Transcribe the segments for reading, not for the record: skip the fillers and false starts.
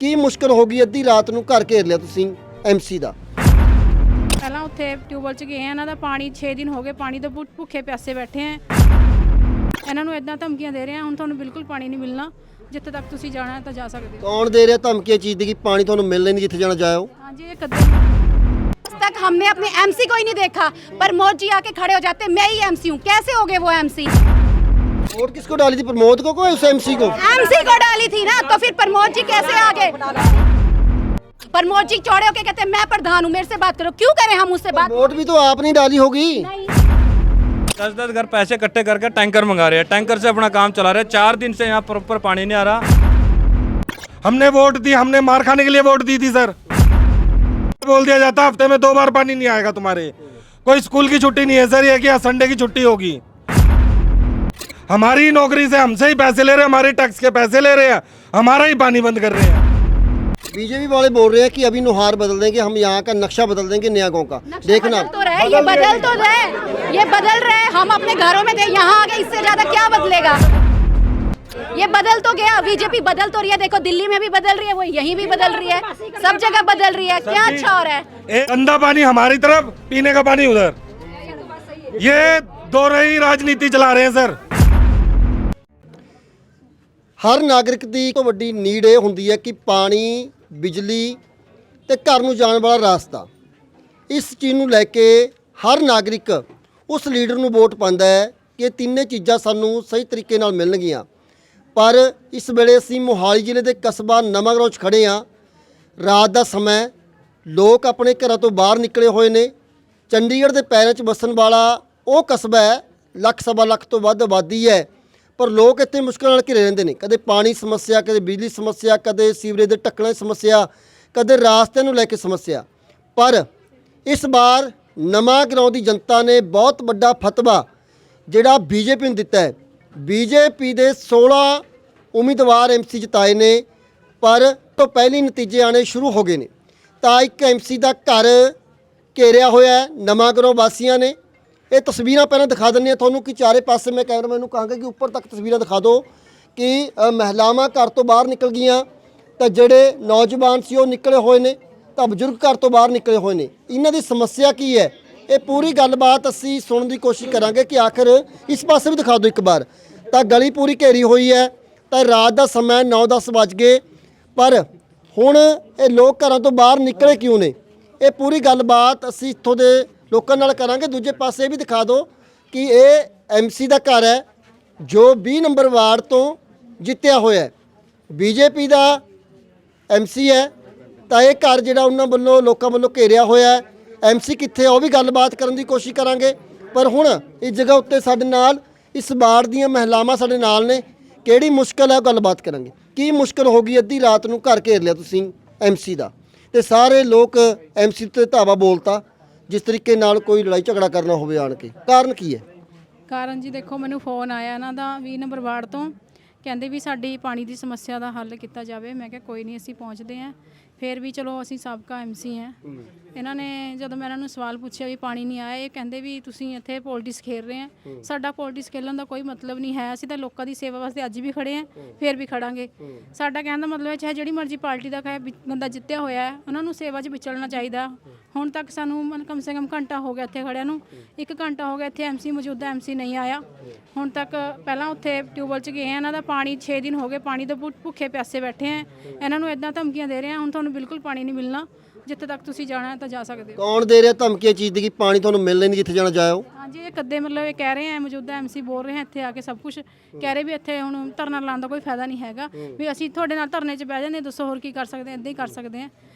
ਕੀ ਮੁਸ਼ਕਲ ਹੋ ਗਈ ਅੱਧੀ ਰਾਤ ਨੂੰ ਘਰ ਘੇਰ ਲਿਆ ਤੁਸੀਂ ਐਮਸੀ ਦਾ। ਪਹਿਲਾਂ ਉੱਥੇ ਟਿਊਬਵੈੱਲ 'ਚ ਗਏ ਆ, ਇਹਨਾਂ ਦਾ ਪਾਣੀ 6 ਦਿਨ ਹੋ ਗਏ, ਪਾਣੀ ਦੇ ਭੁੱਖੇ ਪਿਆਸੇ ਬੈਠੇ ਆ। ਇਹਨਾਂ ਨੂੰ ਇਦਾਂ ਧਮਕੀਆਂ ਦੇ ਰਹੇ ਆ, ਹੁਣ ਤੁਹਾਨੂੰ ਬਿਲਕੁਲ ਪਾਣੀ ਨਹੀਂ ਮਿਲਣਾ, ਜਿੱਥੇ ਤੱਕ ਤੁਸੀਂ ਜਾਣਾ ਹੈ ਤਾਂ ਜਾ ਸਕਦੇ ਹੋ। ਕੌਣ ਦੇ ਰਿਹਾ ਧਮਕੀਆਂ ਚੀਜ਼ ਦੀ ਕਿ ਪਾਣੀ ਤੁਹਾਨੂੰ ਮਿਲਣਾ ਨਹੀਂ, ਜਿੱਥੇ ਜਾਣਾ ਜਾਓ। ਹਾਂਜੀ, ਇਹ ਕਦੇ तक हमने अपने एमसी को ही नहीं देखा, प्रमोद जी आके खड़े हो जाते, मैं ही एमसी हूँ। कैसे हो गए वो एमसी? वोट किसको डाली थी, प्रमोद को उस एमसी को? एमसी को डाली थी ना, तो फिर प्रमोद जी कैसे आ गए? प्रमोद जी चौड़े होके कहते मैं प्रधान हूँ, मेरे से बात करो। क्यों करें हम उससे बात? वोट भी तो आपने डाली होगी। 10-10 घर पैसे इकट्ठे करके टैंकर मंगा रहे हैं, टैंकर से अपना काम चला रहे हैं। 4 दिन से यहाँ प्रॉपर पानी नहीं आ रहा। हमने वोट दी, हमने मार खाने के लिए वोट दी थी सर। बोल दिया जाता हफ्ते में 2 बार पानी नहीं आएगा तुम्हारे, कोई स्कूल की छुट्टी नहीं है सर, ये क्या संडे की छुट्टी होगी? हमारी नौकरी से हमसे ही पैसे ले रहे हैं, हमारे टैक्स के पैसे ले रहे हैं, हमारा ही पानी बंद कर रहे हैं। बीजेपी वाले बोल रहे हैं कि अभी नुहार बदल देंगे, हम यहाँ का नक्शा बदल देंगे नया गांव का। देखना तो रहे, ये बदल तो रहे, ये बदल रहे। हम अपने घरों में थे, यहाँ आगे इससे ज्यादा क्या बदलेगा? ये बदल तो गया, बीजेपी बदल तो रही है। देखो दिल्ली में भी बदल रही है, वो यहीं भी बदल रही है, सब जगह बदल रही है। क्या अच्छा हो रहा है? गंदा पानी हमारी तरफ, पीने का पानी उधर। ये दो रही राजनीति चला रहे हैं सर। ਹਰ ਨਾਗਰਿਕ ਦੀ ਤੋਂ ਵੱਡੀ ਨੀਡ ਇਹ ਹੁੰਦੀ ਹੈ ਕਿ ਪਾਣੀ, ਬਿਜਲੀ ਤੇ ਘਰ ਨੂੰ ਜਾਣ ਵਾਲਾ ਰਾਸਤਾ। ਇਸ ਚੀਜ਼ ਨੂੰ ਲੈ ਕੇ ਹਰ ਨਾਗਰਿਕ ਉਸ ਲੀਡਰ ਨੂੰ ਵੋਟ ਪਾਉਂਦਾ ਹੈ ਕਿ ਇਹ ਤਿੰਨੇ ਚੀਜ਼ਾਂ ਸਾਨੂੰ ਸਹੀ ਤਰੀਕੇ ਨਾਲ ਮਿਲਣਗੀਆਂ। ਪਰ ਇਸ ਵੇਲੇ ਅਸੀਂ ਮੋਹਾਲੀ ਜ਼ਿਲ੍ਹੇ ਦੇ ਕਸਬਾ ਨਵਾਂਗਰੋਂ 'ਚ ਖੜੇ ਹਾਂ। ਰਾਤ ਦਾ ਸਮਾਂ, ਲੋਕ ਆਪਣੇ ਘਰਾਂ ਤੋਂ ਬਾਹਰ ਨਿਕਲੇ ਹੋਏ ਨੇ। ਚੰਡੀਗੜ੍ਹ ਦੇ ਪੈਰਾਂ 'ਚ ਵਸਣ ਵਾਲਾ ਉਹ ਕਸਬਾ ਹੈ, ਲੱਖ ਸਵਾ ਲੱਖ ਤੋਂ ਵੱਧ ਆਬਾਦੀ ਹੈ, ਪਰ ਲੋਕ ਇੱਥੇ ਮੁਸ਼ਕਲ ਨਾਲ ਘਿਰੇ ਰਹਿੰਦੇ ਨੇ। ਕਦੇ ਪਾਣੀ ਸਮੱਸਿਆ, ਕਦੇ ਬਿਜਲੀ ਸਮੱਸਿਆ, ਕਦੇ ਸੀਵਰੇਜ ਦੇ ਢੱਕਣਾਂ ਦੀ ਸਮੱਸਿਆ, ਕਦੇ ਰਾਸਤੇ ਨੂੰ ਲੈ ਕੇ ਸਮੱਸਿਆ। ਪਰ ਇਸ ਵਾਰ ਨਵਾਂਗਰੋਂ ਦੀ ਜਨਤਾ ਨੇ ਬਹੁਤ ਵੱਡਾ ਫਤਵਾ ਜਿਹੜਾ ਬੀਜੇਪੀ ਨੂੰ ਦਿੱਤਾ ਹੈ। ਬੀਜੇਪੀ ਦੇ 16 ਉਮੀਦਵਾਰ ਐਮਸੀ ਜਿਤਾਏ ਨੇ, ਪਰ ਤੋਂ ਪਹਿਲੇ ਨਤੀਜੇ ਆਣੇ ਸ਼ੁਰੂ ਹੋ ਗਏ ਨੇ। ਤਾਂ ਇੱਕ ਐਮਸੀ ਦਾ ਘਰ ਘੇਰਿਆ ਹੋਇਆ ਹੈ ਨਵਾਂਗਰੋਂ ਵਾਸੀਆਂ ਨੇ। ਇਹ ਤਸਵੀਰਾਂ ਪਹਿਲਾਂ ਦਿਖਾ ਦਿੰਦੇ ਹਾਂ ਤੁਹਾਨੂੰ ਕਿ ਚਾਰੇ ਪਾਸੇ। ਮੈਂ ਕੈਮਰਾਮੈਨ ਨੂੰ ਕਹਾਂਗਾ ਕਿ ਉੱਪਰ ਤੱਕ ਤਸਵੀਰਾਂ ਦਿਖਾ ਦਿਓ ਕਿ ਮਹਿਲਾਵਾਂ ਘਰ ਤੋਂ ਬਾਹਰ ਨਿਕਲ ਗਈਆਂ, ਤਾਂ ਜਿਹੜੇ ਨੌਜਵਾਨ ਸੀ ਉਹ ਨਿਕਲੇ ਹੋਏ ਨੇ, ਤਾਂ ਬਜ਼ੁਰਗ ਘਰ ਤੋਂ ਬਾਹਰ ਨਿਕਲੇ ਹੋਏ ਨੇ। ਇਹਨਾਂ ਦੀ ਸਮੱਸਿਆ ਕੀ ਹੈ, ਇਹ ਪੂਰੀ ਗੱਲਬਾਤ ਅਸੀਂ ਸੁਣਨ ਦੀ ਕੋਸ਼ਿਸ਼ ਕਰਾਂਗੇ ਕਿ ਆਖਰ ਇਸ ਪਾਸੇ ਵੀ ਦਿਖਾ ਦਿਓ ਇੱਕ ਵਾਰ। ਤਾਂ ਗਲੀ ਪੂਰੀ ਘੇਰੀ ਹੋਈ ਹੈ, ਤਾਂ ਰਾਤ ਦਾ ਸਮਾਂ 9-10 ਵੱਜ ਗਏ, ਪਰ ਹੁਣ ਇਹ ਲੋਕ ਘਰਾਂ ਤੋਂ ਬਾਹਰ ਨਿਕਲੇ ਕਿਉਂ ਨੇ, ਇਹ ਪੂਰੀ ਗੱਲਬਾਤ ਅਸੀਂ ਇੱਥੋਂ ਦੇ ਲੋਕਾਂ ਨਾਲ ਕਰਾਂਗੇ। ਦੂਜੇ ਪਾਸੇ ਵੀ ਦਿਖਾ ਦਿਓ ਕਿ ਇਹ ਐਮਸੀ ਦਾ ਘਰ ਹੈ ਜੋ 20 ਨੰਬਰ ਵਾਰਡ ਤੋਂ ਜਿੱਤਿਆ ਹੋਇਆ ਹੈ, ਬੀਜੇਪੀ ਦਾ ਐਮਸੀ ਹੈ। ਤਾਂ ਇਹ ਘਰ ਜਿਹੜਾ ਉਹਨਾਂ ਵੱਲੋਂ ਲੋਕਾਂ ਵੱਲੋਂ ਘੇਰਿਆ ਹੋਇਆ ਹੈ, ਐਮਸੀ ਕਿੱਥੇ ਆ ਉਹ ਵੀ ਗੱਲਬਾਤ ਕਰਨ ਦੀ ਕੋਸ਼ਿਸ਼ ਕਰਾਂਗੇ। ਪਰ ਹੁਣ ਇਸ ਜਗ੍ਹਾ ਉੱਤੇ ਸਾਡੇ ਨਾਲ ਇਸ ਵਾਰਡ ਦੀਆਂ ਮਹਿਲਾਵਾਂ ਸਾਡੇ ਨਾਲ ਨੇ। ਕਿਹੜੀ ਮੁਸ਼ਕਲ ਹੈ ਗੱਲਬਾਤ ਕਰਾਂਗੇ। ਕੀ ਮੁਸ਼ਕਲ ਹੋ ਗਈ ਅੱਧੀ ਰਾਤ ਨੂੰ ਘਰ ਘੇਰ ਲਿਆ ਤੁਸੀਂ ਐਮਸੀ ਦਾ, ਤੇ ਸਾਰੇ ਲੋਕ ਐਮਸੀ ਤੇ ਧਾਵਾ ਬੋਲਤਾ ਜਿਸ ਤਰੀਕੇ ਨਾਲ ਕੋਈ ਲੜਾਈ ਝਗੜਾ ਕਰਨਾ ਹੋਵੇ ਆਣ ਕੇ। ਕਾਰਨ ਕੀ ਹੈ? ਕਾਰਨ ਜੀ ਦੇਖੋ, ਮੈਨੂੰ ਫੋਨ ਆਇਆ ਇਹਨਾਂ ਦਾ 20 ਨੰਬਰ ਵਾਰਡ ਤੋਂ, ਕਹਿੰਦੇ ਵੀ ਸਾਡੀ ਪਾਣੀ ਦੀ ਸਮੱਸਿਆ ਦਾ ਹੱਲ ਕੀਤਾ ਜਾਵੇ। ਮੈਂ ਕਿਹਾ ਕੋਈ ਨਹੀਂ, ਅਸੀਂ ਪਹੁੰਚਦੇ ਹਾਂ। ਫਿਰ ਵੀ ਚਲੋ ਅਸੀਂ ਸਾਬਕਾ ਐਮਸੀ ਹਾਂ। ਇਹਨਾਂ ਨੇ ਜਦੋਂ ਮੈਂ ਇਹਨਾਂ ਨੂੰ ਸਵਾਲ ਪੁੱਛਿਆ ਵੀ ਪਾਣੀ ਨਹੀਂ ਆਇਆ, ਇਹ ਕਹਿੰਦੇ ਵੀ ਤੁਸੀਂ ਇੱਥੇ ਪੋਲਿਟਿਕਸ ਖੇਡ ਰਹੇ ਆ। ਸਾਡਾ ਪੋਲਿਟਿਕਸ ਖੇਲਣ ਦਾ ਕੋਈ ਮਤਲਬ ਨਹੀਂ ਹੈ, ਅਸੀਂ ਤਾਂ ਲੋਕਾਂ ਦੀ ਸੇਵਾ ਵਾਸਤੇ ਅੱਜ ਵੀ ਖੜੇ ਹਾਂ, ਫਿਰ ਵੀ ਖੜਾਂਗੇ। ਸਾਡਾ ਕਹਿਣ ਦਾ ਮਤਲਬ ਹੈ ਚਾਹੇ ਜਿਹੜੀ ਮਰਜ਼ੀ ਪਾਰਟੀ ਦਾ ਬੰਦਾ ਜਿੱਤਿਆ ਹੋਇਆ ਹੈ, ਉਹਨਾਂ ਨੂੰ ਸੇਵਾ 'ਚ ਵਿਚਰਨਾ ਚਾਹੀਦਾ। ਹੁਣ ਤੱਕ ਸਾਨੂੰ ਕਮ ਸੇ ਕਮ ਘੰਟਾ ਹੋ ਗਿਆ ਇੱਥੇ ਖੜਿਆਂ ਨੂੰ, 1 ਘੰਟਾ ਹੋ ਗਿਆ ਇੱਥੇ ਐਮਸੀ ਮੌਜੂਦਾ ਐਮਸੀ ਨਹੀਂ ਆਇਆ ਹੁਣ ਤੱਕ। ਪਹਿਲਾਂ ਉੱਥੇ ਟਿਊਬਵੈੱਲ 'ਚ ਗਏ ਆ, ਇਹਨਾਂ ਦਾ ਪਾਣੀ 6 ਦਿਨ ਹੋ ਗਏ, ਪਾਣੀ ਦੇ ਭੁੱਖੇ ਪਿਆਸੇ ਬੈਠੇ ਆ। ਇਹਨਾਂ ਨੂੰ ਇਦਾਂ ਧਮਕੀਆਂ ਦੇ ਰਹੇ ਆ, ਹੁਣ ਤੁਹਾਨੂੰ ਬਿਲਕੁਲ ਪਾਣੀ ਨਹੀਂ ਮਿਲਣਾ, ਜਿੱਥੇ ਤੱਕ ਤੁਸੀਂ ਜਾਣਾ ਹੈ ਤਾਂ ਜਾ ਸਕਦੇ ਹੋ। ਕੌਣ ਦੇ ਰਿਹਾ ਧਮਕੀਆਂ ਚੀਜ਼ ਦੀ ਕਿ ਪਾਣੀ ਤੁਹਾਨੂੰ ਮਿਲਣਾ ਨਹੀਂ, ਜਿੱਥੇ ਜਾਣਾ ਜਾਓ? ਹਾਂਜੀ, ਇਹ ਕਦੇ ਮਤਲਬ ਇਹ ਕਹਿ ਰਹੇ ਆ, ਮੌਜੂਦਾ ਐਮਸੀ ਬੋਲ ਰਹੇ ਆ ਇੱਥੇ ਆ ਕੇ ਸਭ ਕੁਝ ਕਹਿ ਰਹੇ ਵੀ ਇੱਥੇ ਹੁਣ ਧਰਨਾ ਲਾਉਣ ਦਾ ਕੋਈ ਫਾਇਦਾ ਨਹੀਂ ਹੈਗਾ, ਵੀ ਅਸੀਂ ਤੁਹਾਡੇ ਨਾਲ ਧਰਨੇ 'ਚ ਬਹਿ ਜਾਂਦੇ, ਦੱਸੋ ਹੋਰ ਕੀ ਕਰ ਸਕਦੇ ਹਾਂ, ਇੱਦਾਂ ਹੀ ਕਰ ਸਕਦੇ ਹਾਂ।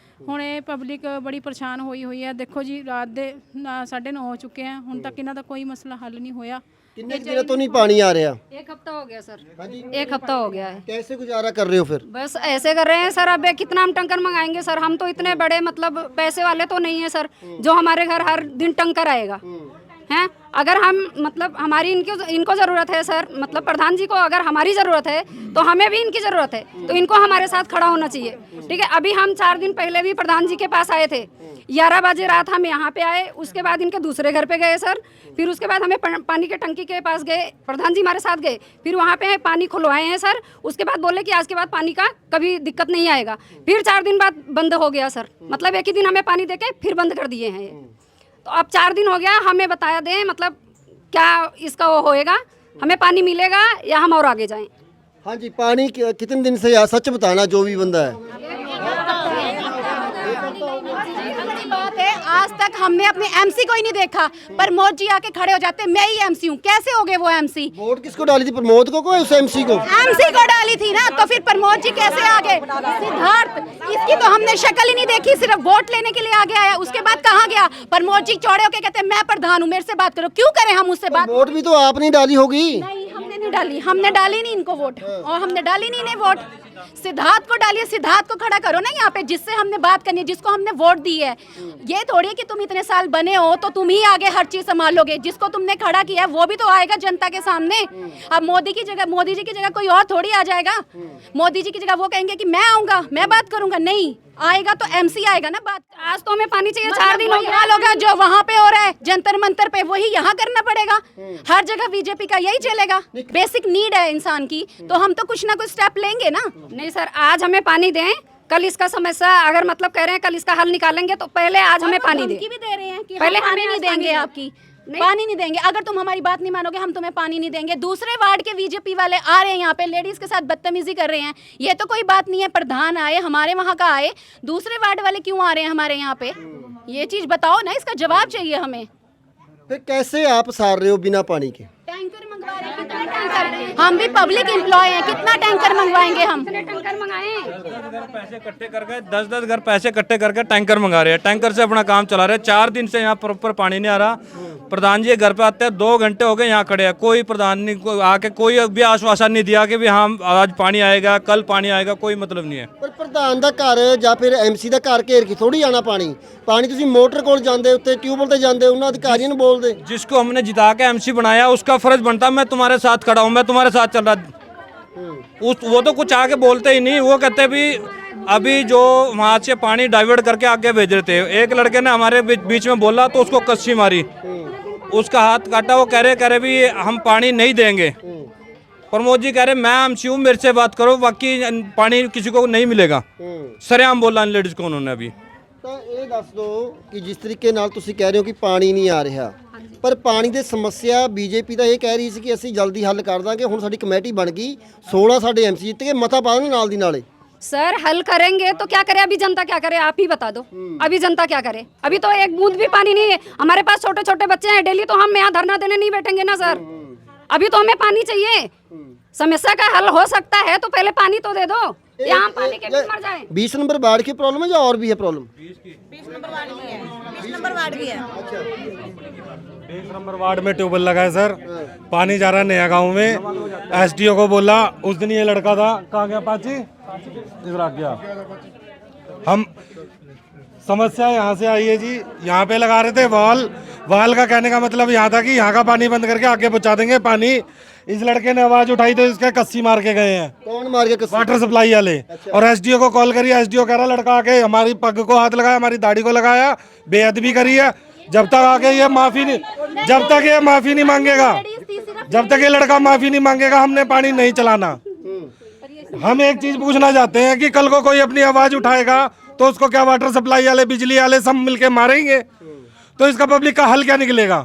ਹੁਣ ਇਹ ਪਬਲਿਕ ਬੜੀ ਪਰੇਸ਼ਾਨ ਹੋਈ ਹੈ। ਦੇਖੋ ਜੀ, ਰਾਤ ਦੇ 9:30 ਹੋ ਚੁੱਕੇ ਆ, ਹੁਣ ਤੱਕ ਇਹਨਾਂ ਦਾ ਕੋਈ ਮਸਲਾ ਹੱਲ नहीं होया। कितने दिनों तो नहीं पानी आ रहा? 1 हफ्ता हो गया सर। हाँ जी, 1 हफ्ता हो गया है। कैसे गुजारा कर रहे हो फिर? बस ऐसे कर रहे हैं सर। अब कितना हम टंकर मंगाएंगे सर? हम तो इतने बड़े मतलब पैसे वाले तो नहीं है सर जो हमारे घर हर दिन टंकर आएगा हैं। अगर हम मतलब हमारी इनको ज़रूरत है सर, मतलब प्रधान जी को अगर हमारी ज़रूरत है तो हमें भी इनकी ज़रूरत है, तो इनको हमारे साथ खड़ा होना चाहिए। ठीक है, अभी हम 4 दिन पहले भी प्रधान जी के पास आए थे, 11 बजे रात हम यहाँ पे आए, उसके बाद इनके दूसरे घर पे गए सर, फिर उसके बाद हमें पानी के टंकी के पास गए, प्रधान जी हमारे साथ गए, फिर वहाँ पे पानी खुलवाए हैं सर, उसके बाद बोले कि आज के बाद पानी का कभी दिक्कत नहीं आएगा, फिर 4 दिन बाद बंद हो गया सर, मतलब एक ही दिन हमें पानी देके फिर बंद कर दिए हैं ये। तो अब 4 दिन हो गया, हमें बताया दें मतलब क्या इसका वो होएगा, हमें पानी मिलेगा या हम और आगे जाएं। हाँ जी, पानी कितने दिन से या सच बताना जो भी बंदा है। बात है, आज तक हमने अपने एमसी को ही नहीं देखा, प्रमोद जी आके खड़े हो जाते हैं, मैं ही एमसी हूँ, कैसे हो गए वो एमसी? वोट किसको डाली थी, प्रमोद को उस एमसी को? एमसी को डाली थी ना, तो फिर प्रमोद जी कैसे आ गए? सिद्धार्थ, इसकी तो हमने शक्ल ही नहीं देखी, सिर्फ वोट लेने के लिए आगे आया, उसके बाद कहाँ गया? प्रमोद जी चौड़े होके कहते हैं मैं प्रधान हूँ, मेरे से बात करो। क्यों करें हम उससे बात? वोट भी तो आपने डाली होगी। नहीं, हमने नहीं डाली, हमने डाली नहीं इनको वोट, और हमने डाली नहीं इन्हें वोट। सिद्धार्थ को डालिए, सिद्धार्थ को खड़ा करो ना यहाँ पे, जिससे हमने बात करनी है, जिसको हमने वोट दी है। ये थोड़ी है कि तुम इतने साल बने हो तो तुम ही आगे हर चीज संभालोगे, जिसको तुमने खड़ा किया है वो भी तो आएगा जनता के सामने। अब मोदी जी की जगह कोई और थोड़ी आ जाएगा। मोदी जी की जगह वो कहेंगे कि मैं आऊंगा, मैं बात करूंगा, नहीं आएगा तो एमसी आएगा ना बात। आज तो हमें पानी चाहिए, 4 दिन हो गया। हाल होगा जो वहाँ पे हो रहा है जंतर मंतर पे, वही यहाँ करना पड़ेगा। हर जगह बीजेपी का यही चलेगा। बेसिक नीड है इंसान की, तो हम तो कुछ ना कुछ स्टेप लेंगे ना। नहीं सर, आज हमें पानी दें, कल इसका समस्या अगर मतलब कह रहे हैं कल इसका हल निकालेंगे, तो पहले आज हमें पानी दें। धमकी भी दे रहे हैं कि पहले हम पानी हमें नहीं आज पानी देंगे, दें। आपकी पानी नहीं देंगे, अगर तुम हमारी बात नहीं मानोगे हम तुम्हें पानी नहीं देंगे। दूसरे वार्ड के बीजेपी वाले आ रहे हैं यहाँ पे, लेडीज के साथ बदतमीजी कर रहे हैं, ये तो कोई बात नहीं है। प्रधान आए, हमारे वहाँ का आए, दूसरे वार्ड वाले क्यों आ रहे हैं हमारे यहाँ पे? ये चीज बताओ ना, इसका जवाब चाहिए हमें। फिर कैसे आप सार रहे हो बिना पानी के? टैंकर मंगवा रहे हैं, कितने टैंकर? हम भी पब्लिक एम्प्लॉय हैं, कितना टैंकर मंगवाएंगे हम? टैंकर मंगाए, 10 पैसे इकट्ठे करके 10 घर पैसे इकट्ठे करके टैंकर मंगा रहे हैं, टैंकर से अपना काम चला रहे हैं। 4 दिन से यहाँ प्रॉपर पानी नहीं आ रहा। प्रधान जी घर पे आते हैं, 2 घंटे हो गए यहाँ खड़े हैं, कोई प्रधान नहीं आके कोई भी आश्वासन नहीं दिया कि भी हाँ आज पानी आएगा, कल पानी आएगा, कोई मतलब नहीं है। ਪਰ ਪ੍ਰਧਾਨ ਦਾ ਘਰ ਜਾਂ ਫਿਰ ਐਮਸੀ ਦਾ ਘਰ ਘੇਰ ਕੇ ਥੋੜੀ ਆਣਾ ਪਾਣੀ ਤੁਸੀਂ ਮੋਟਰ ਕੋਲ ਜਾਂਦੇ, ਉੱਤੇ ਟਿਊਬਵੈਲ ਤੇ ਜਾਂਦੇ, ਉਹਨਾਂ ਅਧਿਕਾਰੀਆਂ ਨੂੰ ਬੋਲਦੇ। जिसको हमने जिता के एमसी बनाया उसका फर्ज बनता मैं तुम्हारे साथ खड़ा हूँ, मैं तुम्हारे साथ चल रहा। वो तो कुछ आके बोलते ही नहीं, वो कहते भी अभी जो वहाँ से पानी डाइवर्ट करके आगे भेज रहे थे, एक लड़के ने हमारे बीच में बोला तो उसको कस्सी मारी, उसका हाथ काटा। वो कह रहे भी हम पानी नहीं देंगे। प्रमोद जी कह रहे मैं एमसी हूँ, मेरे से बात करो, बाकी पानी किसी को नहीं मिलेगा। सरेआम बोला लेडीज को उन्होंने अभी। ਤਾਂ ਇਹ ਦੱਸ ਦਿਓ ਕਿ ਜਿਸ ਤਰੀਕੇ ਨਾਲ ਤੁਸੀਂ ਕਹਿ ਰਹੇ ਹੋ ਕਿ ਪਾਣੀ ਨਹੀਂ ਆ ਰਿਹਾ, ਪਰ ਪਾਣੀ ਦੀ ਸਮੱਸਿਆ ਬੀਜੇਪੀ ਤਾਂ ਇਹ ਕਹਿ ਰਹੀ ਸੀ ਕਿ ਅਸੀਂ ਜਲਦੀ ਹੱਲ ਕਰ ਦਾਂਗੇ। ਹੁਣ ਸਾਡੀ ਕਮੇਟੀ ਬਣ ਗਈ, 16 ਸਾਡੇ ਐਮਸੀ ਜਿੱਤ ਕੇ ਮਤਾ ਪਾ ਦੇਣ ਨਾਲ ਦੀ ਨਾਲੇ। सर हल करेंगे तो क्या करे, अभी जनता क्या करे आप ही बता दो। अभी जनता क्या करे, अभी तो एक बूंद भी पानी नहीं है हमारे पास, छोटे छोटे बच्चे हैं, डेली तो हम यहाँ धरना देने नहीं बैठेंगे ना सर। अभी तो हमें पानी चाहिए, समस्या का हल हो सकता है तो पहले पानी तो दे दो, यहाँ पानी के बिना मर जाए। 20 नंबर वार्ड की प्रॉब्लम है या और भी है प्रॉब्लम? 20 नंबर वार्ड में ट्यूबवेल लगा है सर, पानी जा रहा है नया गांव में। एसडीओ को बोला, उस दिन ये लड़का था, कहाँ गया पाची, इधर आ गया। हम समस्या यहाँ से आई है जी, यहाँ पे लगा रहे थे वाल का कहने का मतलब यहाँ था कि यहाँ का पानी बंद करके आगे पहुँचा देंगे पानी। इस लड़के ने आवाज उठाई तो इसके कस्सी मार के गए हैं। कौन मार के कस्सी? वाटर सप्लाई वाले। और एसडीओ को कॉल करी, एसडीओ कह रहा लड़का आके हमारी पग को हाथ लगाया, हमारी दाढ़ी को लगाया, बेअदबी करी है। जब तक आके ये माफी नहीं, जब तक ये माफी नहीं मांगेगा, जब तक ये लड़का माफी नहीं मांगेगा, हमने पानी नहीं चलाना। हम एक चीज पूछना चाहते हैं कि कल को कोई अपनी आवाज उठाएगा तो उसको क्या वाटर सप्लाई वाले, बिजली वाले सब मिलके मारेंगे? तो इसका पब्लिक का हल क्या निकलेगा?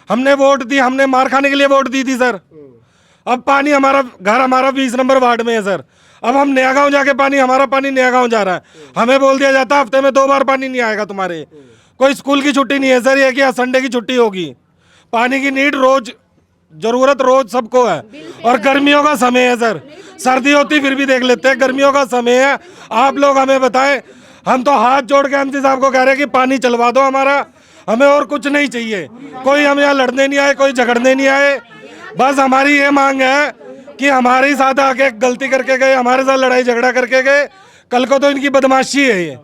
हमने वोट दी, हमने मार खाने के लिए वोट दी थी सर। अब पानी हमारा 20 नंबर वार्ड में है सर। अब हम नया गांव जाके हमारा पानी नया गांव जा रहा है, हमें बोल दिया जाता हफ्ते में 2 बार पानी नहीं आएगा तुम्हारे। कोई स्कूल की छुट्टी नहीं है सर, ये कि संडे की छुट्टी होगी। पानी की नीड रोज, जरूरत रोज सबको है। और गर्मियों का समय है सर, सर्दी होती फिर भी देख लेते हैं, गर्मियों का समय है। आप लोग हमें बताएं, हम तो हाथ जोड़ के एमसी साहब को कह रहे हैं कि पानी चलवा दो हमारा, हमें और कुछ नहीं चाहिए। कोई हम यहाँ लड़ने नहीं आए, कोई झगड़ने नहीं आए, बस हमारी ये मांग है कि हमारे साथ आके गलती करके गए, हमारे साथ लड़ाई झगड़ा करके गए, कल को तो इनकी बदमाशी है ये।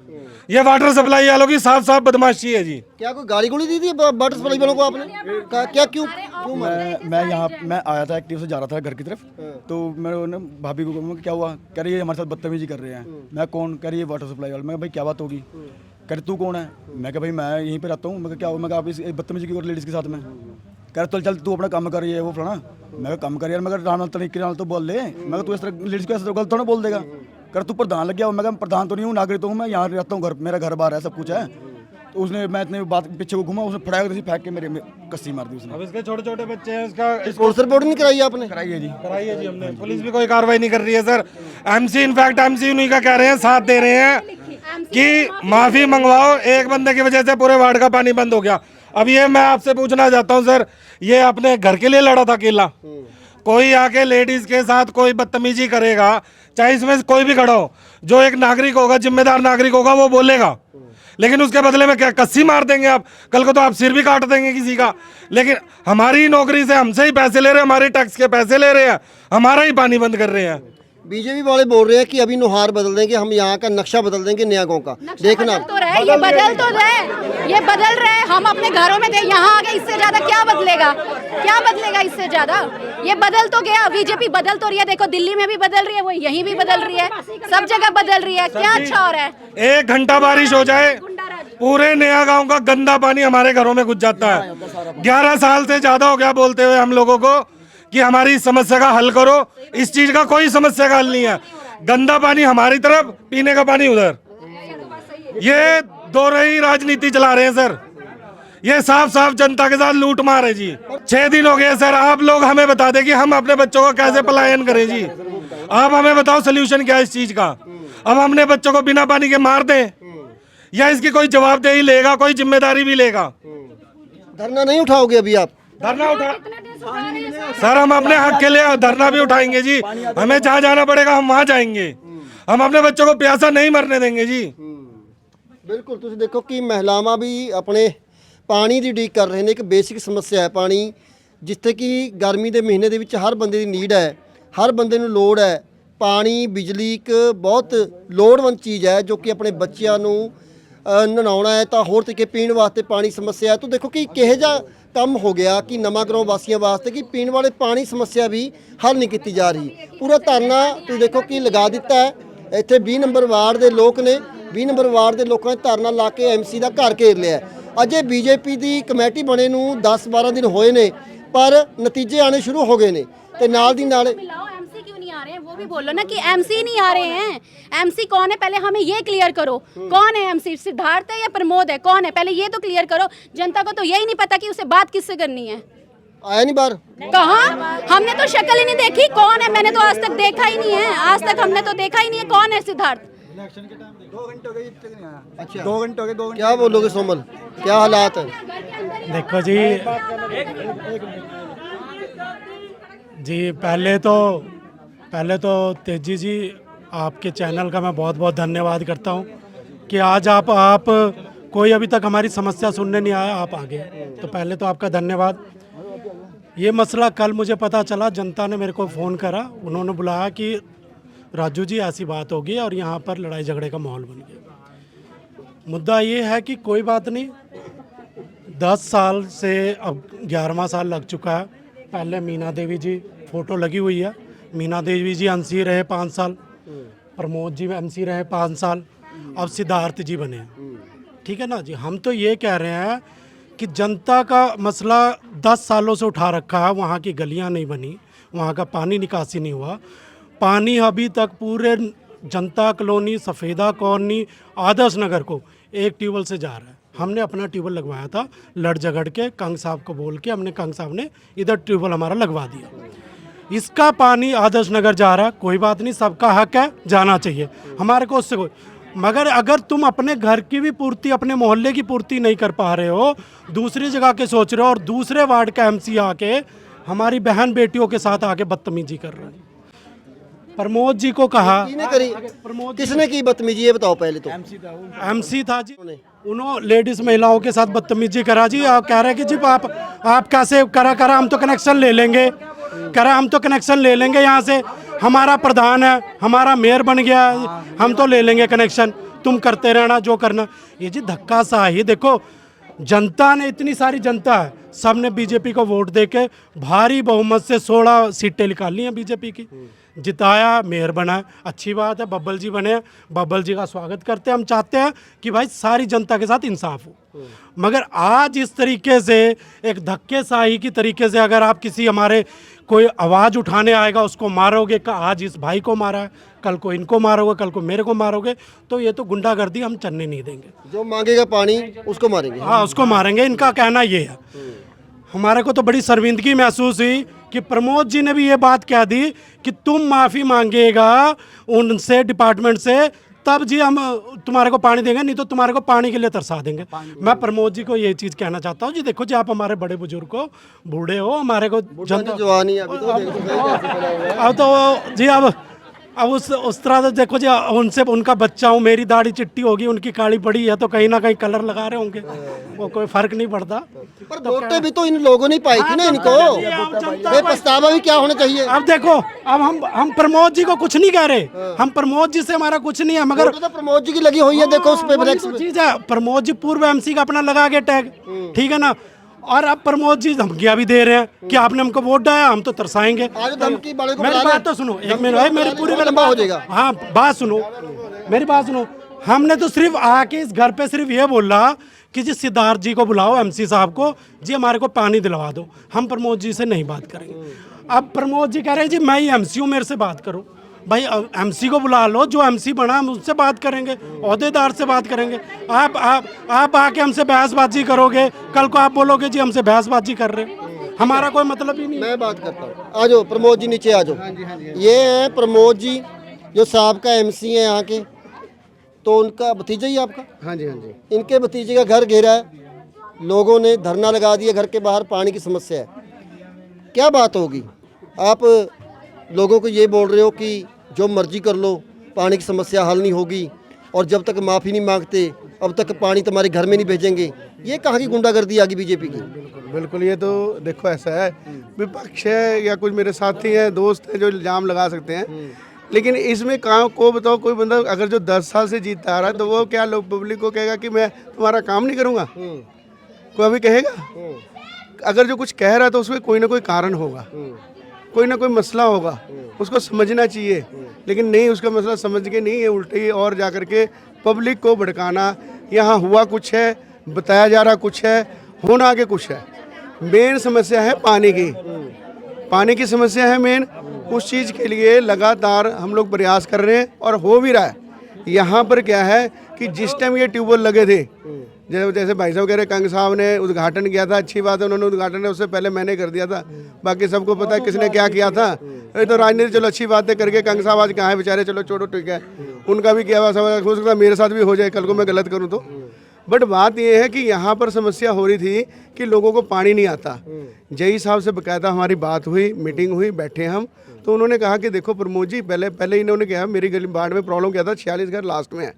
ये वाटर सप्लाई वालों की साफ साफ बदमाशी है जी। क्या कोई गाली गोली दी थी वाटर सप्लाई वालों को आपने? क्या क्यों मारा? मैं आया था एक्टिव से जा रहा था घर की तरफ, तो मैंने भाभी को कहा क्या हुआ, कह रही है हमारे साथ बदतमीजी कर रहे हैं। मैं कौन, कह रही है वाटर सप्लाई वाले। मैं भाई क्या बात होगी, कह रही तू कौन है। मैं कहा भाई मैं यहीं पे रहता हूँ। मैं क्या हुआ, मैं आप इस बदतमीजी की लेडीज़ के साथ में। कह रहा चल तू अपना काम कर, ये वो फलाना। मैं कहा काम कर यार, मैं राम तरीके नाल तो बोल ले। मैं कहा तू इस तरह लेडीज़ को ऐसा गलत थोड़ा बोल देगा। कर तू प्रधान लग गया। मैं कहा प्रधान तो नहीं हूँ, नागरिक तो हूँ, मैं यहाँ रहता हूँ, घर मेरा घर बार है, सब कुछ है। तो उसने, मैं इतने बात पीछे को घुमा, उसने फटाक फेंक के मेरे कस्सी मार दी उसने। अब इसके छोटे छोटे बच्चे हैं, इसका पुलिस रिपोर्ट नहीं कराई आपने? कराई है जी, कराई है जी हमने। पुलिस भी कोई कार्रवाई नहीं कर रही है सर। एमसी इनफैक्ट एमसी उन्हीं का कह रहे हैं, साथ दे रहे हैं कि माफी मंगवाओ, एक बंदे की वजह से पूरे वार्ड का पानी बंद हो गया। अब ये मैं आपसे पूछना चाहता हूँ सर, ये अपने घर के लिए लड़ा था अकेला? कोई आके लेडीज के साथ कोई बदतमीजी करेगा, चाहे इसमें कोई भी खड़ा हो, जो एक नागरिक होगा, जिम्मेदार नागरिक होगा, वो बोलेगा। लेकिन उसके बदले में क्या कस्सी मार देंगे आप? कल को तो आप सिर भी काट देंगे किसी का। लेकिन हमारी नौकरी से हमसे ही पैसे ले रहे हैं, हमारे टैक्स के पैसे ले रहे हैं, हमारा ही पानी बंद कर रहे हैं। बीजेपी वाले बोल रहे हैं कि अभी नुहार बदल देंगे, हम यहाँ का नक्शा बदल देंगे नया गांव का। देखना तो रहे, ये बदल तो रहे, ये बदल रहे। हम अपने घरों में थे, यहाँ आके इससे ज्यादा क्या बदलेगा? क्या बदलेगा इससे ज्यादा? ये बदल तो गया, बीजेपी बदल तो रही है। देखो दिल्ली में भी बदल रही है, वो यहीं भी बदल रही है, सब जगह बदल रही है। क्या अच्छा हो रहा है? 1 घंटा बारिश हो जाए, पूरे नया गांव का गंदा पानी हमारे घरों में घुस जाता है। 11 साल से ज्यादा हो गया बोलते हुए हम लोगों को कि हमारी समस्या का हल करो। इस चीज का कोई समस्या का हल नहीं है। गंदा पानी हमारी तरफ, पीने का पानी उधर। ये दो रही राजनीति चला रहे हैं सर। ये साफ साफ जनता के साथ लूट मार है जी। 6 दिन हो गए सर। आप लोग हमें बता दें कि हम अपने बच्चों को कैसे पलायन करें जी। आप हमें बताओ सोल्यूशन क्या है इस चीज का। अब हमने बच्चों को बिना पानी के मार दें, या इसकी कोई जवाबदेही लेगा, कोई जिम्मेदारी भी लेगा? धरना नहीं उठाओगे अभी आप? धरना उठा सर, हम अपने हक के लिए धरना भी उठाएंगे जी। हमें जहाँ जाना पड़ेगा हम वहाँ जाएंगे। हम अपने बच्चों को प्यासा नहीं मरने देंगे जी। ਬਿਲਕੁਲ ਤੁਸੀਂ ਦੇਖੋ ਕਿ ਮਹਿਲਾਵਾਂ ਵੀ ਆਪਣੇ ਪਾਣੀ ਦੀ ਉਡੀਕ ਕਰ ਰਹੇ ਨੇ। ਇੱਕ ਬੇਸਿਕ ਸਮੱਸਿਆ ਹੈ ਪਾਣੀ, ਜਿੱਥੇ ਕਿ ਗਰਮੀ ਦੇ ਮਹੀਨੇ ਦੇ ਵਿੱਚ ਹਰ ਬੰਦੇ ਦੀ ਨੀਡ ਹੈ, ਹਰ ਬੰਦੇ ਨੂੰ ਲੋੜ ਹੈ। ਪਾਣੀ ਬਿਜਲੀ ਇੱਕ ਬਹੁਤ ਲੋੜਵੰਦ ਚੀਜ਼ ਹੈ ਜੋ ਕਿ ਆਪਣੇ ਬੱਚਿਆਂ ਨੂੰ ਨਹਾਉਣਾ ਹੈ ਤਾਂ ਹੋਰ ਤਰੀਕੇ ਪੀਣ ਵਾਸਤੇ ਪਾਣੀ ਸਮੱਸਿਆ ਹੈ। ਤਾਂ ਦੇਖੋ ਕਿ ਕਿਹੋ ਜਿਹਾ ਕੰਮ ਹੋ ਗਿਆ ਕਿ ਨਵਾਂ ਗਰਾਉਂ ਵਾਸੀਆਂ ਵਾਸਤੇ ਕਿ ਪੀਣ ਵਾਲੇ ਪਾਣੀ ਸਮੱਸਿਆ ਵੀ ਹੱਲ ਨਹੀਂ ਕੀਤੀ ਜਾ ਰਹੀ। ਪੂਰਾ ਧਰਨਾ ਤੁਸੀਂ ਦੇਖੋ ਕਿ ਲਗਾ ਦਿੱਤਾ ਹੈ। ਇੱਥੇ 20 ਨੰਬਰ ਵਾਰਡ ਦੇ ਲੋਕ ਨੇ, 20 ਨੰਬਰ ਵਾਰਡ ਦੇ ਲੋਕਾਂ ਨੇ ਧਰਨਾ ਲਾ ਕੇ ਐਮਸੀ ਦਾ ਘਰ ਘੇਰ ਲਿਆ। ਅਜੇ ਬੀਜੇਪੀ ਦੀ ਕਮੇਟੀ ਬਣੇ ਨੂੰ 10-12 ਦਿਨ ਹੋਏ ਨੇ, ਪਰ ਨਤੀਜੇ ਆਣੇ ਸ਼ੁਰੂ ਹੋ ਗਏ ਨੇ ਤੇ ਨਾਲ ਦੀ ਨਾਲ एमसी क्यों नहीं आ रहे हैं? वो भी बोलो ना कि एमसी नहीं आ रहे हैं। एमसी कौन है पहले हमें ये क्लियर करो। कौन है एमसी? सिद्धार्थ है या प्रमोद है? कौन है? पहले ये तो क्लियर करो। जनता को तो यही नहीं पता कि उसे बात किससे करनी है। ਆਇਆ ਨਹੀਂ ਬਾਹਰ। कहाँ? हमने तो शक्ल ही नहीं देखी। कौन है? मैंने तो आज तक देखा ही नहीं है। आज तक हमने तो देखा ही नहीं है। कौन है सिद्धार्थ? इलेक्शन के टाइम 2 घंटे हो गए, अब तक नहीं आया। अच्छा 2 घंटे हो गए, 2 घंटे। क्या बोलोगे सोमल, क्या हालात है? देखो जी पहले तो तेजी जी आपके चैनल का मैं बहुत बहुत धन्यवाद करता हूँ कि आज आप कोई अभी तक हमारी समस्या सुनने नहीं आया, आप आ गए, तो पहले तो आपका धन्यवाद। ये मसला कल मुझे पता चला, जनता ने मेरे को फ़ोन करा, उन्होंने बुलाया कि राजू जी ऐसी बात होगी और यहाँ पर लड़ाई झगड़े का माहौल बन गया। मुद्दा ये है कि कोई बात नहीं, 10 साल से अब 11वां साल लग चुका है। पहले मीना देवी जी फ़ोटो लगी हुई है, मीना देवी जी एमसी रहे 5 साल, प्रमोद जी एमसी रहे 5 साल, अब सिद्धार्थ जी बने। ठीक है ना जी। हम तो ये कह रहे हैं कि जनता का मसला 10 सालों से उठा रखा है। वहाँ की गलियाँ नहीं बनी, वहाँ का पानी निकासी नहीं हुआ। पानी अभी तक पूरे जनता कॉलोनी, सफ़ेदा कॉलोनी, आदर्श नगर को एक ट्यूबवेल से जा रहा है। हमने अपना ट्यूबवेल लगवाया था, लड़ झगड़ के कंग साहब को बोल के हमने, कंग साहब ने इधर ट्यूबवेल हमारा लगवा दिया। इसका पानी आदर्श नगर जा रहा है, कोई बात नहीं, सबका हक है, जाना चाहिए, हमारे को उससे कोई। मगर अगर तुम अपने घर की भी पूर्ति, अपने मोहल्ले की पूर्ति नहीं कर पा रहे हो, दूसरी जगह के सोच रहे हो, और दूसरे वार्ड का एमसी आके हमारी बहन बेटियों के साथ आके बदतमीजी कर रहा है। प्रमोद जी को कहा, किसने करी? किसने की बदतमीजी ये बताओ पहले तो। एमसी था जी, उन्होंने लेडीज महिलाओं के साथ बदतमीजी करा जी। आप कह रहे हैं कि जी आप कैसे करा हम तो कनेक्शन ले लेंगे, हम तो कनेक्शन ले लेंगे यहाँ से, हमारा प्रधान है, हमारा मेयर बन गया, हम तो ले लेंगे कनेक्शन। तुम करते रहना जो करना। ये जी धक्का सा है। देखो जनता ने, इतनी सारी जनता है, सब ने बीजेपी को वोट देके भारी बहुमत से 16 सीटें निकाली हैं बीजेपी की, जिताया, मेयर बना। अच्छी बात है, बब्बल जी बने, बब्बल जी का स्वागत करते हैं। हम चाहते हैं कि भाई सारी जनता के साथ इंसाफ हो। मगर आज इस तरीके से एक धक्केशाही की तरीके से अगर आप किसी हमारे कोई आवाज़ उठाने आएगा उसको मारोगे, का आज इस भाई को मारा है, कल को इनको मारोगे, कल को मेरे को मारोगे, तो ये तो गुंडागर्दी हम चलने नहीं देंगे। जो मांगेगा पानी उसको मारेंगे। हाँ, उसको मारेंगे, इनका कहना ये है। हमारे को तो बड़ी शर्मिंदगी महसूस हुई कि प्रमोद जी ने भी ये बात कह दी कि तुम माफ़ी मांगेगा उनसे, डिपार्टमेंट से, तब जी हम तुम्हारे को पानी देंगे, नहीं तो तुम्हारे को पानी के लिए तरसा देंगे। मैं प्रमोद जी को ये चीज़ कहना चाहता हूँ जी, देखो जी आप हमारे बड़े बुजुर्ग हो, बूढ़े हो, हमारे को जनता जवानी अभी तो देख तो अब तो जी अब उस तरह से देखो जी, उनसे उनका बच्चा हूँ, मेरी दाढ़ी चिट्टी होगी, उनकी काली पड़ी है, तो कहीं ना कहीं कलर लगा रहे होंगे, वो कोई फर्क नहीं पड़ता। पर वोटें भी तो इन लोगों ने पाई थी ना इनको, ये पछतावा भी क्या होना चाहिए। अब देखो, अब हम प्रमोद जी को कुछ नहीं कह रहे, हम प्रमोद जी से हमारा कुछ नहीं है, मगर तो प्रमोद जी की लगी हुई है, देखो उस पे फ्लेक्स चीज है। प्रमोद जी पूर्व एमसी का अपना लगा के टैग, ठीक है ना, और अब प्रमोद जी धमकियां भी दे रहे हैं कि आपने हमको वोट डाला, हम तो तरसाएंगे। धमकी वाले को मेरी बुला बात तो सुनो, एक मिनट भाई, मेरी पूरी लंबा हो जाएगा। हाँ, बात सुनो, मेरी बात सुनो। हमने तो सिर्फ आके इस घर पे सिर्फ ये बोला कि जी सिद्धार्थ जी को बुलाओ, एमसी साहब को, जी हमारे को पानी दिलवा दो, हम प्रमोद जी से नहीं बात करेंगे। अब प्रमोद जी कह रहे हैं जी मैं ही एमसी हूँ, मेरे से बात करो। भाई एमसी को बुला लो, जो एमसी बना हम उससे बात करेंगे, ओहदेदार से बात करेंगे। आप आके हमसे बहसबाजी करोगे, कल को आप बोलोगे जी हमसे बहसबाजी कर रहे, हमारा कोई मतलब ही नहीं। मैं बात करता हूँ, आ जाओ प्रमोद जी, नीचे आ जाओ। ये है प्रमोद जी जो साहब का एमसी है यहाँ के, तो उनका भतीजा ही आपका? हाँ जी, हाँ जी। इनके भतीजे का घर घेरा है, लोगों ने धरना लगा दिया, घर के बाहर पानी की समस्या है। क्या बात होगी? आप लोगों को ये बोल रहे हो कि जो मर्जी कर लो, पानी की समस्या हल नहीं होगी, और जब तक माफ़ी नहीं मांगते अब तक पानी तुम्हारे घर में नहीं भेजेंगे। ये कहाँ की गुंडागर्दी आ गई बीजेपी की? बिल्कुल, ये तो देखो ऐसा है, विपक्ष है या कुछ मेरे साथी हैं, दोस्त हैं जो इल्ज़ाम लगा सकते हैं, लेकिन इसमें कहाँ को बताओ, कोई बंदा अगर जो 10 साल से जीतता आ रहा है तो वो क्या लोग पब्लिक को कहेगा कि मैं तुम्हारा काम नहीं करूँगा? कोई अभी कहेगा? अगर जो कुछ कह रहा है तो उसमें कोई ना कोई कारण होगा, कोई ना कोई मसला होगा, उसको समझना चाहिए। लेकिन नहीं, उसका मसला समझ के नहीं, है उल्टे और जा कर के पब्लिक को भड़काना। यहाँ हुआ कुछ है, बताया जा रहा कुछ है, होना आगे कुछ है। मेन समस्या है पानी की, पानी की समस्या है मेन। उस चीज़ के लिए लगातार हम लोग प्रयास कर रहे हैं और हो भी रहा है। यहाँ पर क्या है कि जिस टाइम ये ट्यूबवेल लगे थे, जैसे भाई साहब कह रहे, कंग साहब ने उद्घाटन किया था, अच्छी बात है, उन्होंने उद्घाटन, उससे पहले मैंने कर दिया था, बाकी सबको पता है किसने क्या किया था। ये तो राजनीति, चलो अच्छी बात है करके, कंग साहब आज कहाँ है बेचारे, चलो छोड़ो, ठीक है, उनका भी किया हुआ सब हो सकता है मेरे साथ भी हो जाए, कल को मैं गलत करूँ तो। बट बात यह है कि यहाँ पर समस्या हो रही थी कि लोगों को पानी नहीं आता। जई साहब से बकायदा हमारी बात हुई, मीटिंग हुई, बैठे हम, तो उन्होंने कहा कि देखो प्रमोद जी, पहले इन्होंने कहा मेरी गली बाढ़ में प्रॉब्लम क्या था, 46 घर लास्ट में है,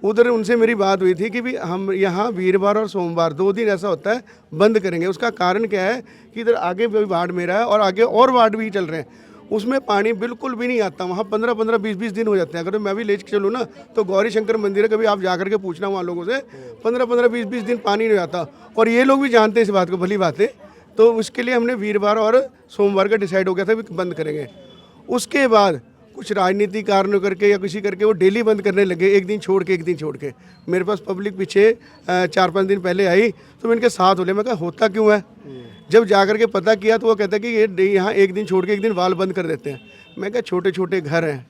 उधर उनसे मेरी बात हुई थी कि भी हम यहाँ वीरवार और सोमवार 2 दिन ऐसा होता है बंद करेंगे। उसका कारण क्या है कि इधर आगे भी वार्ड मेरा है और आगे और वार्ड भी चल रहे हैं, उसमें पानी बिल्कुल भी नहीं आता। वहाँ 15-15, 20-20 दिन हो जाते हैं। अगर तो मैं भी ले चलूँ ना तो गौरी शंकर मंदिर है, कभी आप जा करके पूछना वहाँ लोगों से, 15-15, 20-20 दिन पानी नहीं आता, और ये लोग भी जानते हैं इस बात को, भली बात है। तो उसके लिए हमने वीरवार और सोमवार का डिसाइड हो गया था भी बंद करेंगे। उसके बाद कुछ राजनीतिक कारणों करके या किसी करके वो डेली बंद करने लगे, एक दिन छोड़ के, एक दिन छोड़ के। मेरे पास पब्लिक पीछे 4-5 दिन पहले आई तो मैं इनके साथ हो लिया, मैं कहा होता क्यों है? जब जा कर के पता किया तो वो कहता है कि ये यहाँ एक दिन छोड़ के एक दिन वाल बंद कर देते हैं। मैं कहा छोटे छोटे घर हैं,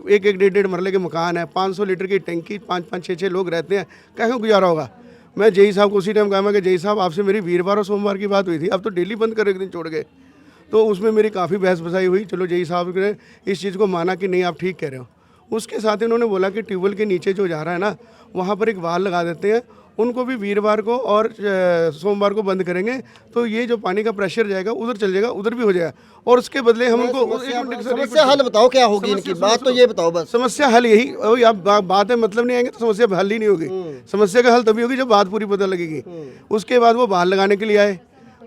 1-1, 1.5 मरले के मकान है, 500 लीटर की टंकी, 5-5, 6-6 लोग रहते हैं, कैसे गुजारा होगा? मैं जई साहब को उसी टाइम कहा, मैं कि जई साहब आपसे मेरी वीरवार और सोमवार की बात हुई थी, अब तो डेली बंद कर एक दिन छोड़ गए। तो उसमें मेरी काफ़ी बहस बसाई हुई। चलो जई साहब ने इस चीज़ को माना कि नहीं आप ठीक कह रहे हो। उसके साथ ही उन्होंने बोला कि ट्यूबवेल के नीचे जो जा रहा है ना, वहाँ पर एक वाल लगा देते हैं, उनको भी वीरवार को और सोमवार को बंद करेंगे, तो ये जो पानी का प्रेशर जाएगा उधर चल जाएगा, उधर भी हो जाएगा, और उसके बदले हम उनको समस्या हल बताओ क्या होगी इनकी, बात तो ये बताओ बस। समस्या हल यही, आप बात है मतलब नहीं आएंगे तो समस्या हल ही नहीं होगी। समस्या का हल तभी होगी जब बात पूरी पता लगेगी। उसके बाद वो वाल लगाने के लिए आए,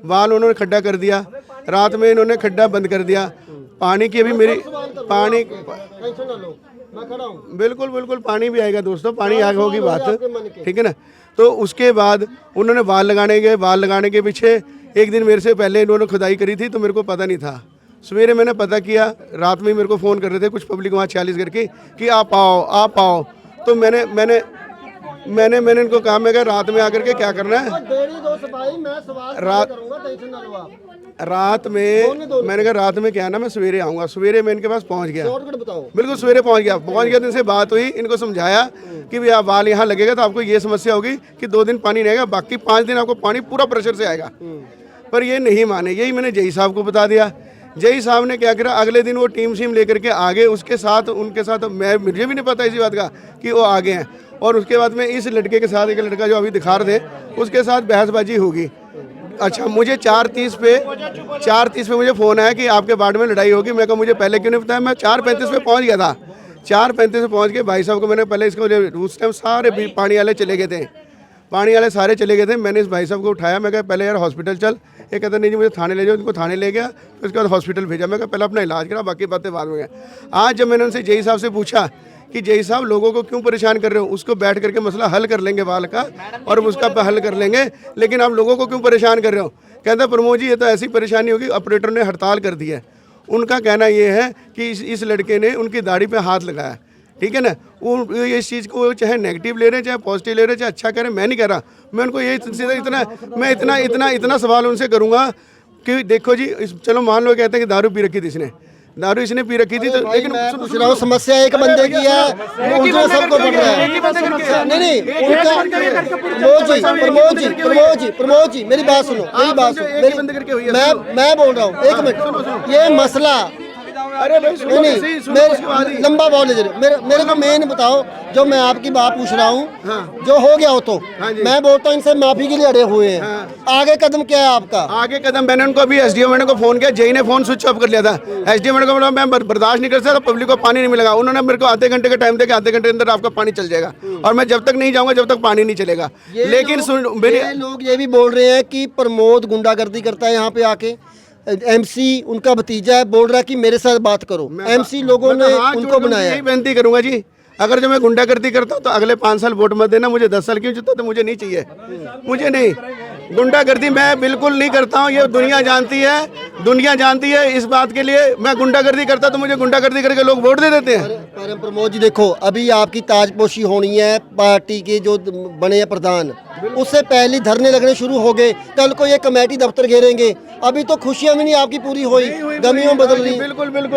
वाल उन्होंने खड्डा कर दिया, रात में इन्होंने खड्डा बंद कर दिया। पानी की अभी मेरी पानी मैं खड़ा हूँ। बिल्कुल बिल्कुल पानी भी आएगा दोस्तों, पानी आगे होगी सवाल बात, होगा आपके मन के। ठीक है ना। तो उसके बाद उन्होंने बाल लगाने गए, बाल लगाने के पीछे एक दिन मेरे से पहले इन्होंने खुदाई करी थी तो मेरे को पता नहीं था। सवेरे मैंने पता किया, रात में ही मेरे को फ़ोन कर रहे थे कुछ पब्लिक वहाँ 46 घर की कि आप आओ। तो मैंने इनको कहा, मैं रात में आकर के क्या करना है, रात में मैंने कहा रात में क्या ना, मैं सवेरे आऊँगा। सवेरे मैं इनके पास पहुँच गया, बिल्कुल सवेरे पहुँच गया तो इनसे बात हुई, इनको समझाया कि भैया बाल यहाँ लगेगा तो आपको ये समस्या होगी कि 2 दिन पानी नहीं आएगा, बाकी 5 दिन आपको पानी पूरा प्रेशर से आएगा। पर ये नहीं माने, यही मैंने जई साहब को बता दिया। जई साहब ने क्या करा, अगले दिन वो टीम सीम लेकर के आगे, उसके साथ उनके साथ मुझे भी नहीं पता इसी बात का कि वो आगे हैं। और उसके बाद में इस लड़के के साथ, एक लड़का जो अभी दिखा रहे थे, उसके साथ बहसबाजी होगी। अच्छा, मुझे 4:30 पे मुझे फ़ोन आया कि आपके वार्ड में लड़ाई होगी। मैं कहा मुझे पहले क्यों नहीं बताया। मैं 4:35 पे पहुंच गया था। 4:35 पे पहुंच के भाई साहब को मैंने पहले उस टाइम सारे पानी वाले चले गए थे, पानी वाले सारे चले गए थे। मैंने इस भाई साहब को उठाया, मैं कहा पहले यार हॉस्पिटल चल। ये कहता नहीं जी मुझे थाने ले जाओ। उनको थाने ले गया, फिर उसके बाद हॉस्पिटल भेजा। मैं कहा पहले अपना इलाज करा, बाकी बातें बाद में। आज जब मैंने उनसे जई साहब से पूछा कि जई साहब लोगों को क्यों परेशान कर रहे हो, उसको बैठ करके मसला हल कर लेंगे बाल का और उसका हल कर लेंगे, लेकिन आप लोगों को क्यों परेशान कर रहे हो। कहता प्रमोद जी ये तो ऐसी परेशानी होगी, ऑपरेटर ने हड़ताल कर दी है। उनका कहना ये है कि इस लड़के ने उनकी दाढ़ी पे हाथ लगाया, ठीक है ना। वो इस चीज़ को चाहे नेगेटिव ले रहे हैं, चाहे पॉजिटिव ले रहे हैं, चाहे अच्छा कह रहे हैं, मैं नहीं कह रहा। मैं उनको ये इतना सवाल उनसे करूँगा कि देखो जी, चलो मान लो कहते हैं कि दारू पी रखी थी इसने, दारू इसने पी रखी थी, तो लेकिन पूछ रहा हूँ समस्या एक बंदे की है, उनसे सबको पड़ रहा है। नहीं उनका प्रमोद जी मेरी बात सुनो, मैं बोल रहा हूँ, एक मिनट। ये मसला अरे भाई सुनो, नहीं लंबा बहुत ले मेरे को मेन बताओ, जो मैं आपकी बात पूछ रहा हूँ जो हो गया हो तो मैं बोलता हूँ इनसे माफी के लिए अड़े हुए हैं। आगे कदम क्या है आपका? आगे कदम मैंने उनको अभी एसडीओ मैडम को फोन किया, जई ने फोन स्विच ऑफ कर लिया था। एसडीओ मैडम को बोला मैं बर्दाश्त नहीं कर सकता, पब्लिक को पानी नहीं मिलेगा। उन्होंने मेरे को आधे घंटे का टाइम दिया कि आधे घंटे के अंदर आपका पानी चल जाएगा, और मैं जब तक नहीं जाऊंगा जब तक पानी नहीं चलेगा। लेकिन मेरे लोग ये भी बोल रहे हैं कि प्रमोद गुंडागर्दी करता है यहाँ पे आके। एमसी उनका भतीजा है, बोल रहा है कि मेरे साथ बात करो। एमसी लोगों ने उनको बनाया। यही बेनती करूंगा जी, अगर जो मैं गुंडागर्दी करता हूँ तो अगले 5 साल वोट मत देना। मुझे 10 साल क्यों जीता तो मुझे नहीं चाहिए, मुझे नहीं। गुंडागर्दी मैं बिल्कुल नहीं करता हूँ, ये दुनिया जानती है इस बात के लिए। मैं गुंडागर्दी करता तो मुझे गुंडागर्दी करके लोग वोट दे देते हैं। पर प्रमोद जी देखो, अभी आपकी ताजपोशी होनी है, पार्टी के जो बने हैं प्रधान, उससे पहले धरने लगने शुरू हो गए। कल को ये कमेटी दफ्तर घेरेंगे। अभी तो खुशियां भी नहीं आपकी पूरी हुई, गमियों बदल रही।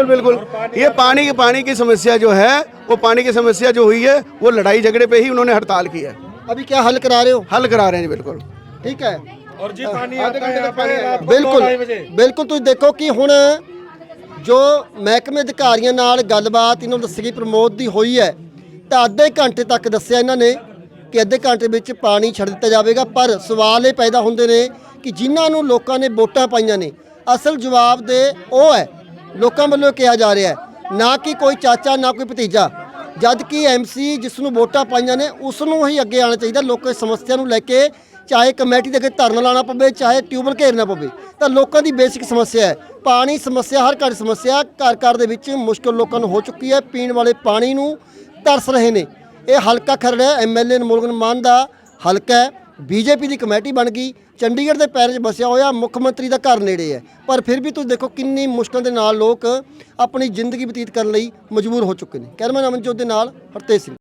बिल्कुल। ये पानी की समस्या जो है, वो पानी की समस्या जो हुई है, वो लड़ाई झगड़े पे ही उन्होंने हड़ताल की है। अभी क्या हल करा रहे हो? हल करा रहे हैं जी, बिल्कुल ठीक है। और जी पानी आता है रात को बिल्कुल 2-2:30 बजे। बिल्कुल ਤੁਸੀਂ ਦੇਖੋ ਕਿ ਹੁਣ ਜੋ ਮਹਿਕਮੇ ਅਧਿਕਾਰੀਆਂ ਨਾਲ ਗੱਲਬਾਤ ਇਹਨਾਂ ਨੂੰ ਦੱਸੀ ਪ੍ਰਮੋਦ ਦੀ ਹੋਈ ਹੈ ਤਾਂ ਅੱਧੇ ਘੰਟੇ ਤੱਕ ਦੱਸਿਆ ਇਹਨਾਂ ਨੇ ਕਿ ਅੱਧੇ ਘੰਟੇ ਵਿੱਚ ਪਾਣੀ ਛੱਡ ਦਿੱਤਾ ਜਾਵੇਗਾ। ਪਰ ਸਵਾਲ ਇਹ ਪੈਦਾ ਹੁੰਦੇ ਨੇ ਕਿ ਜਿਨ੍ਹਾਂ ਨੂੰ ਲੋਕਾਂ ਨੇ ਵੋਟਾਂ ਪਾਈਆਂ ਨੇ, ਅਸਲ ਜਵਾਬ ਦੇ ਉਹ ਹੈ ਲੋਕਾਂ ਵੱਲੋਂ ਕਿਹਾ ਜਾ ਰਿਹਾ ਹੈ, ਨਾ ਕਿ ਕੋਈ ਚਾਚਾ ਨਾ ਕੋਈ ਭਤੀਜਾ। ਜਦ ਕਿ ਐਮਸੀ ਜਿਸ ਨੂੰ ਵੋਟਾਂ ਪਾਈਆਂ ਨੇ ਉਸ ਨੂੰ ਹੀ ਅੱਗੇ ਆਉਣਾ ਚਾਹੀਦਾ। ਲੋਕਾਂ ਦੀ ਸਮੱਸਿਆ ਨੂੰ ਲੈ ਕੇ ਚਾਹੇ ਕਮੇਟੀ ਦੇ ਅੱਗੇ ਧਰਨਾ ਲਾਣਾ ਪਵੇ, ਚਾਹੇ ਟਿਊਬਲ ਘੇਰਨਾ ਪਵੇ, ਤਾਂ ਲੋਕਾਂ ਦੀ ਬੇਸਿਕ ਸਮੱਸਿਆ ਹੈ ਪਾਣੀ ਸਮੱਸਿਆ। ਹਰ ਘਰ ਸਮੱਸਿਆ, ਘਰ ਦੇ ਵਿੱਚ ਮੁਸ਼ਕਲ ਲੋਕਾਂ ਨੂੰ ਹੋ ਚੁੱਕੀ ਹੈ। ਪੀਣ ਵਾਲੇ ਪਾਣੀ ਨੂੰ ਤਰਸ ਰਹੇ ਨੇ। ਇਹ ਹਲਕਾ ਖਰੜਾ ਐਮਐਲਏ ਅਨਮੋਲ ਮਾਨ ਦਾ ਹਲਕਾ ਹੈ। ਬੀਜੇਪੀ ਦੀ ਕਮੇਟੀ ਬਣ ਗਈ, ਚੰਡੀਗੜ੍ਹ ਦੇ ਪੈਰ 'ਚ ਵਸਿਆ ਹੋਇਆ, ਮੁੱਖ ਮੰਤਰੀ ਦਾ ਘਰ ਨੇੜੇ ਹੈ। ਪਰ ਫਿਰ ਵੀ ਤੁਸੀਂ ਦੇਖੋ ਕਿੰਨੀ ਮੁਸ਼ਕਲ ਦੇ ਨਾਲ ਲੋਕ ਆਪਣੀ ਜ਼ਿੰਦਗੀ ਬਤੀਤ ਕਰਨ ਲਈ ਮਜਬੂਰ ਹੋ ਚੁੱਕੇ ਨੇ। ਕੈਮਰਾਮੈਨ ਅਮਨਜੋਤ ਦੇ ਨਾਲ ਹਰਤੇਜ ਸਿੰਘ।